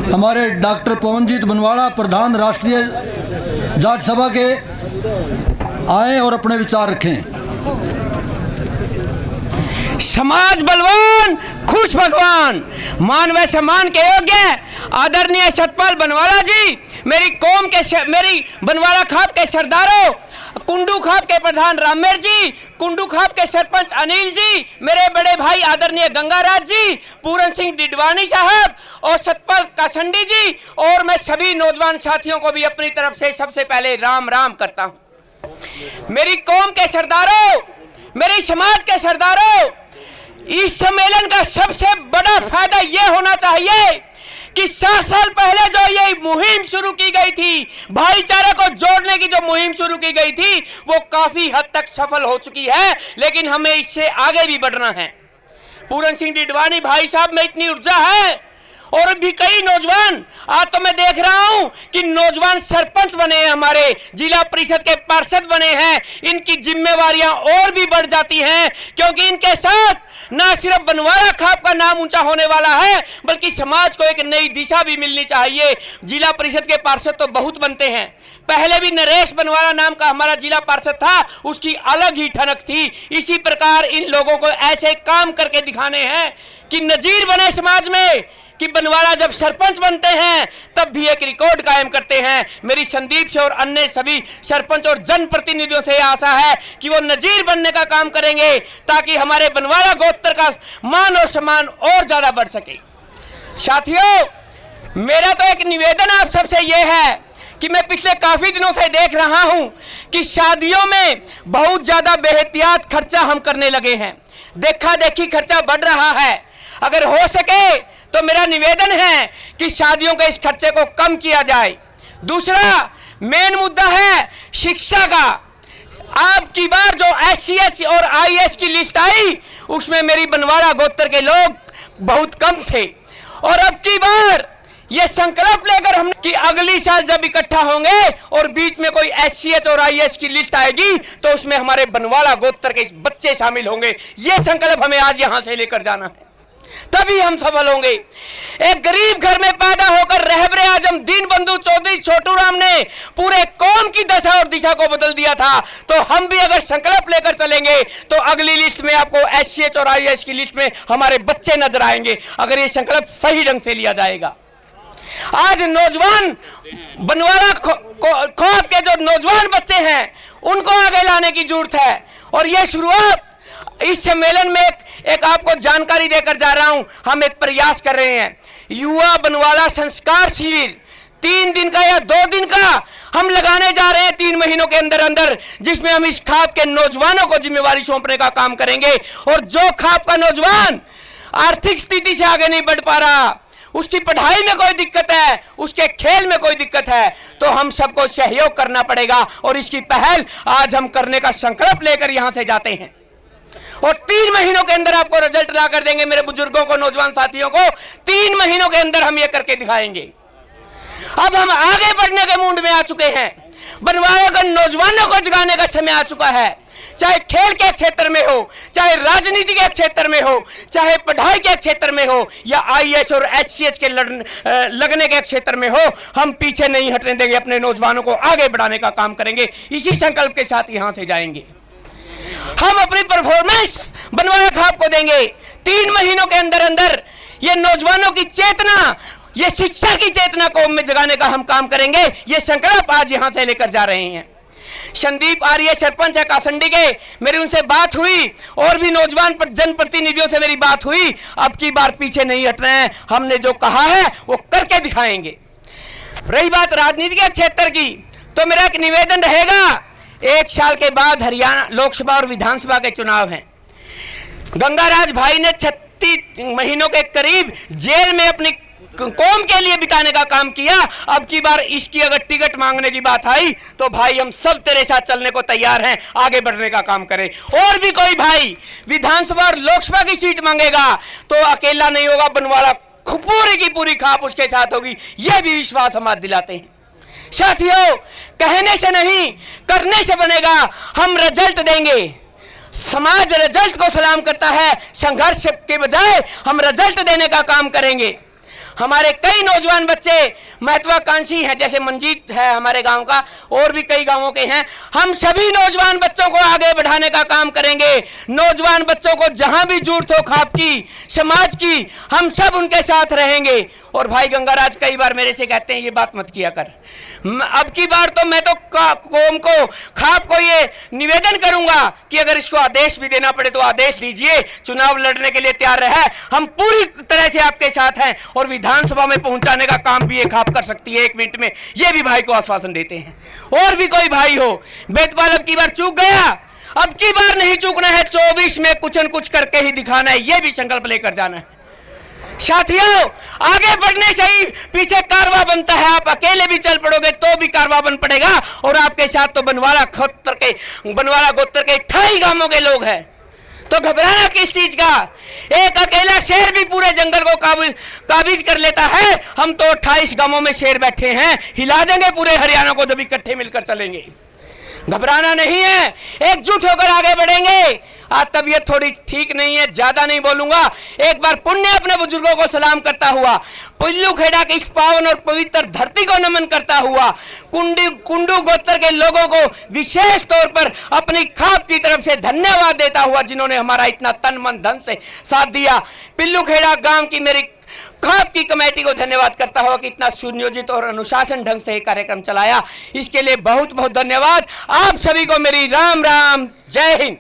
हमारे डॉक्टर पवनजीत बनवाड़ा प्रधान राष्ट्रीय जाट सभा के आए और अपने विचार रखें। समाज बलवान खुश भगवान, मान व सम्मान के योग्य आदरणीय सतपाल बनवाड़ा जी, मेरी कौम के मेरी बनवाड़ा खाप के सरदारों, कुंडू खाप के प्रधान रामेर जी, कुंडू खाप के सरपंच अनिल जी, मेरे बड़े भाई आदरणीय गंगाराज जी, पूरन सिंह डिडवानी साहब और सतपाल कासंडी जी, और मैं सभी नौजवान साथियों को भी अपनी तरफ से सबसे पहले राम राम करता हूं। मेरी कौम के सरदारों, मेरे समाज के सरदारों, इस सम्मेलन का सबसे बड़ा फायदा यह होना चाहिए कि 7 साल पहले जो ये मुहिम शुरू की गई थी, भाईचारे को जोड़ने की जो मुहिम शुरू की गई थी, वो काफी हद तक सफल हो चुकी है, लेकिन हमें इससे आगे भी बढ़ना है। पूरन सिंह डिडवानी भाई साहब में इतनी ऊर्जा है, और भी कई नौजवान, आज तो मैं देख रहा हूं कि नौजवान सरपंच बने हैं, हमारे जिला परिषद के पार्षद बने हैं। इनकी जिम्मेवारियां और भी बढ़ जाती हैं, क्योंकि इनके साथ ना सिर्फ बनवाड़ा खाप का नाम ऊंचा होने वाला है, बल्कि समाज को एक नई दिशा भी मिलनी चाहिए। जिला परिषद के पार्षद तो बहुत बनते हैं, पहले भी नरेश बनवाड़ा नाम का हमारा जिला पार्षद था, उसकी अलग ही ठनक थी। इसी प्रकार इन लोगों को ऐसे काम करके दिखाने हैं कि नजीर बने समाज में, कि बनवाड़ा जब सरपंच बनते हैं तब भी एक रिकॉर्ड कायम करते हैं। मेरी संदीप से और अन्य सभी सरपंच और जनप्रतिनिधियों से आशा है कि वो नजीर बनने का काम करेंगे, ताकि हमारे बनवाड़ा गोत्र का मान और सम्मान और ज्यादा बढ़ सके। साथियों, मेरा तो एक निवेदन आप सबसे ये है कि मैं पिछले काफी दिनों से देख रहा हूं कि शादियों में बहुत ज्यादा बेहतियात खर्चा हम करने लगे हैं, देखा देखी खर्चा बढ़ रहा है। अगर हो सके तो मेरा निवेदन है कि शादियों के इस खर्चे को कम किया जाए। दूसरा मेन मुद्दा है शिक्षा का। आपकी बार जो SCH और IAS की लिस्ट आई, उसमें मेरी बनवाड़ा गोत्र के लोग बहुत कम थे, और अब की बार ये संकल्प लेकर हम कि अगली साल जब इकट्ठा होंगे और बीच में कोई SCH और IAS की लिस्ट आएगी तो उसमें हमारे बनवाड़ा गोत्र के बच्चे शामिल होंगे। ये संकल्प हमें आज यहां से लेकर जाना है, तभी हम सफल होंगे। एक गरीब घर में पैदा होकर रहबरे आजम दीनबंधु चौधरी छोटू राम ने पूरे कौम की दशा और दिशा को बदल दिया था, तो हम भी अगर संकल्प लेकर चलेंगे तो अगली लिस्ट में आपको SCH और IAS की लिस्ट में हमारे बच्चे नजर आएंगे, अगर ये संकल्प सही ढंग से लिया जाएगा। आज नौजवान बनवाड़ा खाप के जो नौजवान बच्चे हैं, उनको आगे लाने की जरूरत है, और यह शुरुआत इस सम्मेलन में एक आपको जानकारी देकर जा रहा हूं। हम एक प्रयास कर रहे हैं, युवा बनवाड़ा संस्कार शिविर 3 दिन का या 2 दिन का हम लगाने जा रहे हैं 3 महीनों के अंदर अंदर, जिसमें हम इस खाप के नौजवानों को जिम्मेवारी सौंपने का काम करेंगे। और जो खाप का नौजवान आर्थिक स्थिति से आगे नहीं बढ़ पा रहा, उसकी पढ़ाई में कोई दिक्कत है, उसके खेल में कोई दिक्कत है, तो हम सबको सहयोग करना पड़ेगा, और इसकी पहल आज हम करने का संकल्प लेकर यहां से जाते हैं, और 3 महीनों के अंदर आपको रिजल्ट ला कर देंगे। मेरे बुजुर्गों को, नौजवान साथियों को 3 महीनों के अंदर हम ये करके दिखाएंगे। अब हम आगे बढ़ने के मूड में आ चुके हैं, बनवाड़ा के नौजवानों को जगाने का समय आ चुका है, चाहे खेल के क्षेत्र में हो, चाहे राजनीति के क्षेत्र में हो, चाहे पढ़ाई के क्षेत्र में हो, या IAS और SCH के लगने के क्षेत्र में हो, हम पीछे नहीं हटने देंगे, अपने नौजवानों को आगे बढ़ाने का काम करेंगे। इसी संकल्प के साथ यहां से जाएंगे। हम अपनी परफॉर्मेंस बनवाड़ा खाप को देंगे। 3 महीनों के अंदर अंदर ये नौजवानों की चेतना, ये शिक्षा की चेतना कौम में जगाने का हम काम करेंगे। ये संकल्प आज यहां से लेकर जा रहे हैं। संदीप आर्य सरपंच है कासंडी के, मेरी उनसे बात हुई, और भी नौजवान जनप्रतिनिधियों से मेरी बात हुई। अब की बार पीछे नहीं हट रहे हैं, हमने जो कहा है वो करके दिखाएंगे। रही बात राजनीति के क्षेत्र की, तो मेरा एक निवेदन रहेगा, 1 साल के बाद हरियाणा लोकसभा और विधानसभा के चुनाव हैं। गंगाराज भाई ने 36 महीनों के करीब जेल में अपनी कौम के लिए बिताने का काम किया। अब की बार इसकी अगर टिकट मांगने की बात आई तो भाई हम सब तेरे साथ चलने को तैयार हैं, आगे बढ़ने का काम करें। और भी कोई भाई विधानसभा और लोकसभा की सीट मांगेगा तो अकेला नहीं होगा, बनवाड़ा पूरी की पूरी खाप उसके साथ होगी, यह भी विश्वास हम आज दिलाते हैं। साथियों, कहने से नहीं करने से बनेगा। हम रिजल्ट देंगे, समाज रिजल्ट को सलाम करता है, संघर्ष के बजाय हम रिजल्ट देने का काम करेंगे। हमारे कई नौजवान बच्चे महत्वाकांक्षी हैं, जैसे मंजीत है हमारे गांव का, और भी कई गांवों के हैं। हम सभी नौजवान बच्चों को आगे बढ़ाने का काम करेंगे। नौजवान बच्चों को जहां भी जरूरत हो खाप की, समाज की, हम सब उनके साथ रहेंगे। और भाई गंगाराज कई बार मेरे से कहते हैं ये बात मत किया कर। अब की बार तो मैं तो कौम को, खाप को ये निवेदन करूंगा कि अगर इसको आदेश भी देना पड़े तो आदेश दीजिए, चुनाव लड़ने के लिए तैयार है। हम पूरी तरह से आपके साथ हैं और विधानसभा में पहुंचाने का काम भी ये खाप कर सकती है 1 मिनट में, ये भी भाई को आश्वासन देते हैं। और भी कोई भाई हो, बेतपाल अब की बार चूक गया, अब की बार नहीं चूकना है, 24 में कुछ न कुछ करके ही दिखाना है, ये भी संकल्प लेकर जाना है। साथियों, आगे बढ़ने से ही पीछे कारवा बनता है। आप अकेले भी चल पड़ोगे तो भी कारवा बन पड़ेगा, और आपके साथ तो बनवाला गोत्र के 28 गांवों के लोग हैं। तो घबराना किस चीज का? एक अकेला शेर भी पूरे जंगल को काबिज कर लेता है। हम तो 28 गांवों में शेर बैठे हैं, हिला देंगे पूरे हरियाणा को जब इकट्ठे मिलकर चलेंगे। घबराना नहीं है, एकजुट होकर आगे बढ़ेंगे। आज तबीयत थोड़ी ठीक नहीं है, ज्यादा नहीं बोलूंगा। एक बार पुण्य अपने बुजुर्गों को सलाम करता हुआ, पिल्लू खेड़ा की इस पावन और पवित्र धरती को नमन करता हुआ, कुंडू गोत्र के लोगों को विशेष तौर पर अपनी खाप की तरफ से धन्यवाद देता हुआ, जिन्होंने हमारा इतना तन मन धन से साथ दिया। पिल्लू खेड़ा गांव की मेरी खाप की कमेटी को धन्यवाद करता हुआ कि इतना सुनियोजित और अनुशासन ढंग से कार्यक्रम चलाया, इसके लिए बहुत बहुत धन्यवाद। आप सभी को मेरी राम राम, जय हिंद।